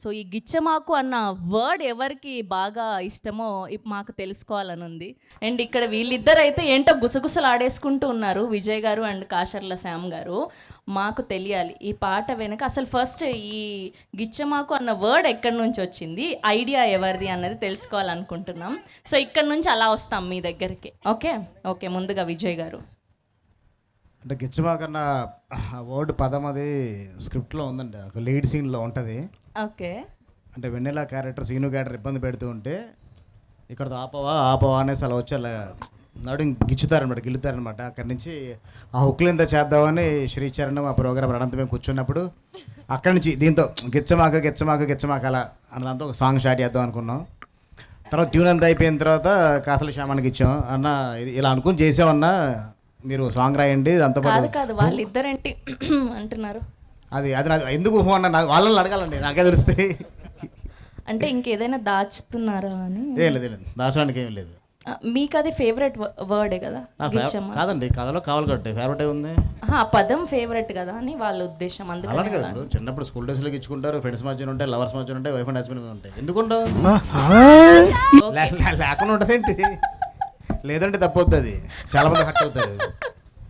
So ఈ గిచ్చమాకు అన్న word ఎవరికి బాగా ఇష్టమో మాకు తెలుసుకోవాలని ఉంది. అండ్ ఇక్కడ వీళ్ళిద్దరు అయితే ఏంటో గుసగుసలు ఆడేసుకుంటూ ఉన్నారు, విజయ్ గారు అండ్ కాశర్ల శ్యామ్ గారు. మాకు తెలియాలి ఈ పాట వెనుక అసలు ఫస్ట్ ఈ గిచ్చమాకు అన్న వర్డ్ ఎక్కడి నుంచి వచ్చింది, ఐడియా ఎవరిది అన్నది తెలుసుకోవాలనుకుంటున్నాం. సో ఇక్కడ నుంచి అలా వస్తాం మీ దగ్గరికి. ఓకే ఓకే, ముందుగా విజయ్ గారు. అంటే గిచ్చమాకన్న వర్డ్ పదం అది స్క్రిప్ట్లో ఉందండి, ఒక లీడ్ సీన్లో ఉంటుంది. ఓకే. అంటే వెన్నెల క్యారెక్టర్ సీను క్యారెక్టర్ ఇబ్బంది పెడుతూ ఉంటే ఇక్కడ ఆపవా అనేసి అలా వచ్చి అలా నడు గిచ్చుతారనమాట, గిల్లుతారనమాట. అక్కడి నుంచి ఆ హుక్లు ఎంత చేద్దామని శ్రీచరణ్ ఆ ప్రోగ్రామ్ అనంత మేము కూర్చున్నప్పుడు అక్కడి నుంచి దీంతో గిచ్చమాక అలా అన్నదాంతో ఒక సాంగ్ స్టార్ట్ చేద్దాం అనుకున్నాం. తర్వాత ట్యూన్ అంతా అయిపోయిన తర్వాత కాసల శ్యామానికి ఇచ్చాం. అన్న ఇది ఇలా అనుకుని చేసామన్నా, మీరు సాంగ్ రాయండి అంత కాదు వాళ్ళిద్దరేంటి అంటున్నారు. అది నాకు ఎందుకు అన్న వాళ్ళని అడగాలండి, నాకే తెలుస్తాయి. అంటే ఇంకేదైనా దాచుతున్నారా అని? ఏం లేదు దాచడానికి ఏం లేదు. మీకు అది ఫేవరెట్ వర్డే కదా? కాదండి, కథలో కావాలి కాబట్టి ఫేవరెట్ ఉంది. ఆ పదం ఫేవరెట్ కదా అని వాళ్ళ ఉద్దేశం. అలానే కదా, చిన్నప్పుడు స్కూల్ డేస్లో ఇచ్చుకుంటారు, ఫ్రెండ్స్ మధ్యన ఉంటాయి, లవర్స్ మధ్యన ఉంటాయి, వైఫ్ అండ్ హస్బెండ్ ఉంటాయి. ఎందుకుంటావు లేకుండా ఉంటుందేంటి? లేదంటే తప్పవుతుంది, అది చాలా మంది హర్ట్ అవుతారు.